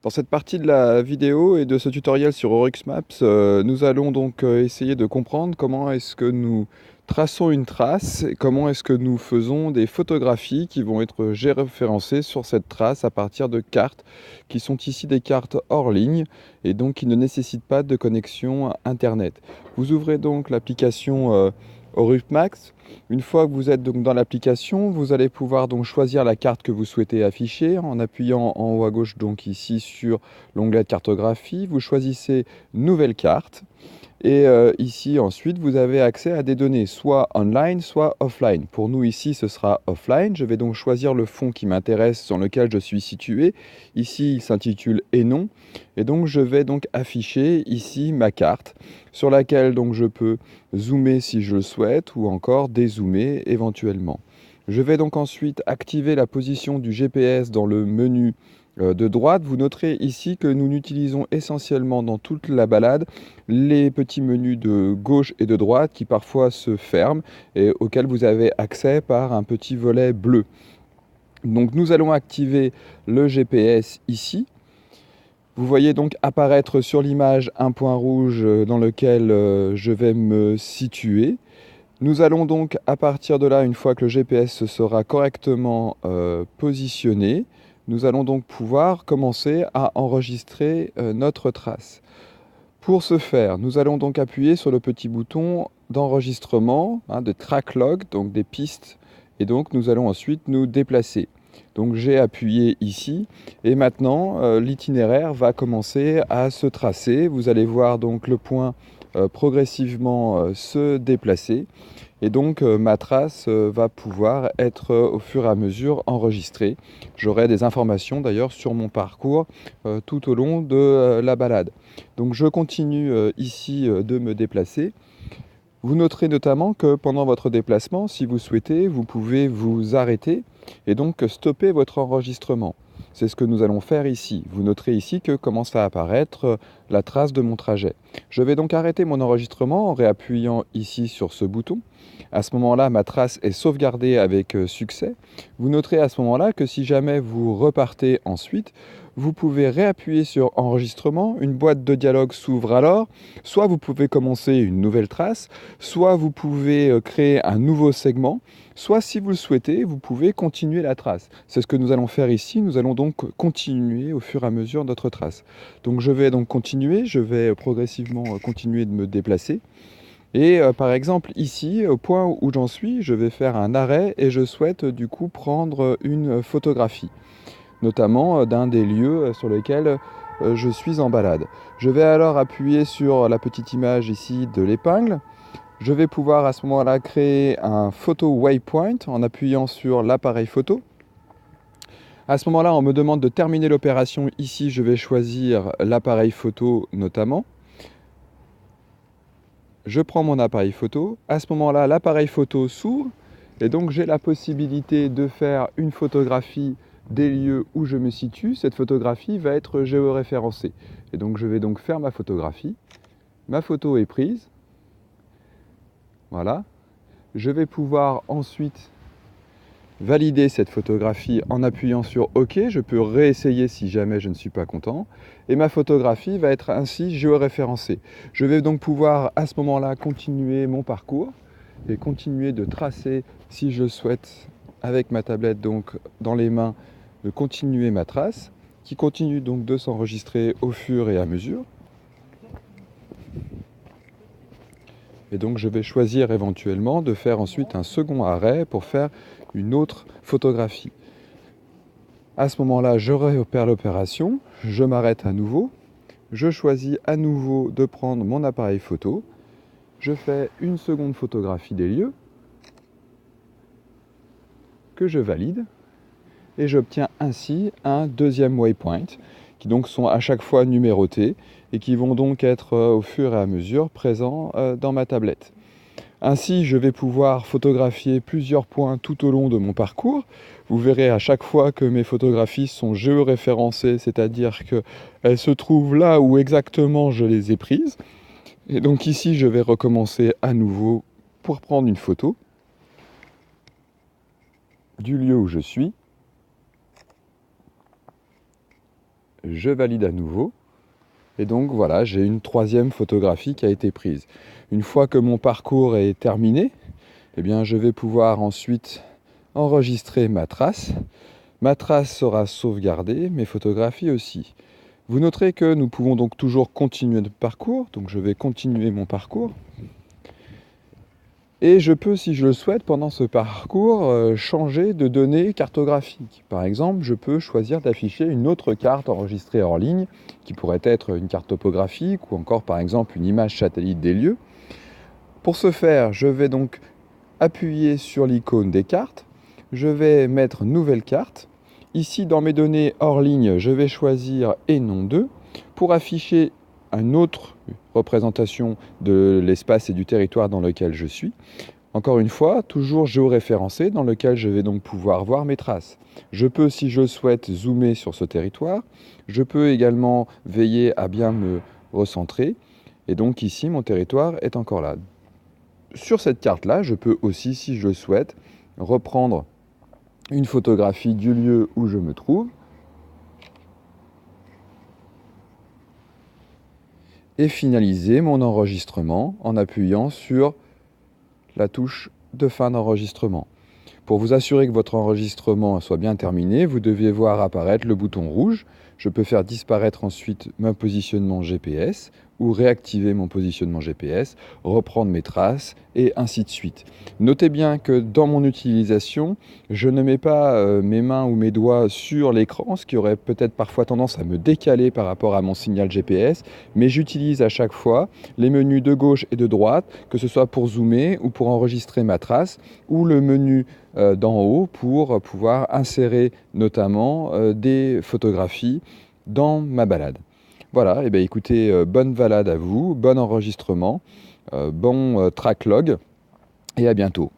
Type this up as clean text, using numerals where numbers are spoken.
Dans cette partie de la vidéo et de ce tutoriel sur Oryx Maps, nous allons donc essayer de comprendre comment est-ce que nous traçons une trace et comment est-ce que nous faisons des photographies qui vont être géoréférencées sur cette trace à partir de cartes qui sont ici des cartes hors ligne et donc qui ne nécessitent pas de connexion Internet. Vous ouvrez donc l'application Oryx Maps. Une fois que vous êtes donc dans l'application, vous allez pouvoir donc choisir la carte que vous souhaitez afficher en appuyant en haut à gauche donc ici sur l'onglet de cartographie. Vous choisissez Nouvelle carte et ici ensuite vous avez accès à des données soit online soit offline. Pour nous ici ce sera offline. Je vais donc choisir le fond qui m'intéresse sur lequel je suis situé. Ici il s'intitule Et non et donc je vais donc afficher ici ma carte sur laquelle donc je peux zoomer si je le souhaite ou encore dézoomer éventuellement. Je vais donc ensuite activer la position du GPS dans le menu de droite. Vous noterez ici que nous n'utilisons essentiellement dans toute la balade les petits menus de gauche et de droite qui parfois se ferment et auxquels vous avez accès par un petit volet bleu. Donc nous allons activer le GPS ici. Vous voyez donc apparaître sur l'image un point rouge dans lequel je vais me situer. Nous allons donc à partir de là, une fois que le GPS sera correctement positionné, nous allons donc pouvoir commencer à enregistrer notre trace. Pour ce faire, nous allons donc appuyer sur le petit bouton d'enregistrement, de track log, donc des pistes, et donc nous allons ensuite nous déplacer. Donc j'ai appuyé ici et maintenant l'itinéraire va commencer à se tracer. Vous allez voir donc le point progressivement se déplacer et donc ma trace va pouvoir être au fur et à mesure enregistrée. J'aurai des informations d'ailleurs sur mon parcours tout au long de la balade. Donc je continue ici de me déplacer. Vous noterez notamment que pendant votre déplacement, si vous souhaitez, vous pouvez vous arrêter et donc stopper votre enregistrement. C'est ce que nous allons faire ici. Vous noterez ici que commence à apparaître la trace de mon trajet. Je vais donc arrêter mon enregistrement en réappuyant ici sur ce bouton. À ce moment-là, ma trace est sauvegardée avec succès. Vous noterez à ce moment-là que si jamais vous repartez ensuite, vous pouvez réappuyer sur enregistrement, une boîte de dialogue s'ouvre alors, soit vous pouvez commencer une nouvelle trace, soit vous pouvez créer un nouveau segment, soit si vous le souhaitez, vous pouvez continuer la trace. C'est ce que nous allons faire ici, nous allons donc continuer au fur et à mesure notre trace. Donc je vais donc continuer, je vais progressivement continuer de me déplacer. Et par exemple ici, au point où j'en suis, je vais faire un arrêt et je souhaite du coup prendre une photographie, notamment d'un des lieux sur lesquels je suis en balade. Je vais alors appuyer sur la petite image ici de l'épingle. Je vais pouvoir à ce moment-là créer un photo waypoint en appuyant sur l'appareil photo. À ce moment-là, on me demande de terminer l'opération. Ici, je vais choisir l'appareil photo notamment. Je prends mon appareil photo. À ce moment-là, l'appareil photo s'ouvre et donc j'ai la possibilité de faire une photographie des lieux où je me situe. Cette photographie va être géoréférencée. Et donc je vais donc faire ma photographie. Ma photo est prise. Voilà. Je vais pouvoir ensuite valider cette photographie en appuyant sur OK. Je peux réessayer si jamais je ne suis pas content. Et ma photographie va être ainsi géoréférencée. Je vais donc pouvoir à ce moment-là continuer mon parcours et continuer de tracer si je souhaite avec ma tablette donc dans les mains de continuer ma trace qui continue donc de s'enregistrer au fur et à mesure. Et donc je vais choisir éventuellement de faire ensuite un second arrêt pour faire une autre photographie. À ce moment-là, je réopère l'opération, je m'arrête à nouveau, je choisis à nouveau de prendre mon appareil photo, je fais une seconde photographie des lieux que je valide et j'obtiens ainsi un deuxième waypoint qui donc sont à chaque fois numérotés et qui vont donc être au fur et à mesure présents dans ma tablette. Ainsi, je vais pouvoir photographier plusieurs points tout au long de mon parcours. Vous verrez à chaque fois que mes photographies sont géoréférencées, c'est-à-dire qu'elles se trouvent là où exactement je les ai prises. Et donc ici, je vais recommencer à nouveau pour prendre une photo du lieu où je suis. je valide à nouveau. Et donc voilà, j'ai une troisième photographie qui a été prise. Une fois que mon parcours est terminé, eh bien, je vais pouvoir ensuite enregistrer ma trace. Ma trace sera sauvegardée, mes photographies aussi. Vous noterez que nous pouvons donc toujours continuer notre parcours. Donc je vais continuer mon parcours. Et je peux, si je le souhaite, pendant ce parcours, changer de données cartographiques. Par exemple, je peux choisir d'afficher une autre carte enregistrée hors ligne, qui pourrait être une carte topographique ou encore par exemple une image satellite des lieux. Pour ce faire, je vais donc appuyer sur l'icône des cartes. Je vais mettre Nouvelle carte. Ici, dans mes données hors ligne, je vais choisir et non 2 pour afficher une autre représentation de l'espace et du territoire dans lequel je suis. Encore une fois, toujours géoréférencé, dans lequel je vais donc pouvoir voir mes traces. Je peux, si je le souhaite, zoomer sur ce territoire. Je peux également veiller à bien me recentrer. Et donc ici, mon territoire est encore là. Sur cette carte-là, je peux aussi, si je le souhaite, reprendre une photographie du lieu où je me trouve et finaliser mon enregistrement en appuyant sur la touche de fin d'enregistrement. Pour vous assurer que votre enregistrement soit bien terminé, vous deviez voir apparaître le bouton rouge. Je peux faire disparaître ensuite mon positionnement GPS ou réactiver mon positionnement GPS, reprendre mes traces et ainsi de suite. Notez bien que dans mon utilisation, je ne mets pas mes mains ou mes doigts sur l'écran, ce qui aurait peut-être parfois tendance à me décaler par rapport à mon signal GPS, mais j'utilise à chaque fois les menus de gauche et de droite, que ce soit pour zoomer ou pour enregistrer ma trace, ou le menu d'en haut pour pouvoir insérer notamment des photographies dans ma balade. Voilà, et bien écoutez, bonne balade à vous, bon enregistrement, bon track log et à bientôt.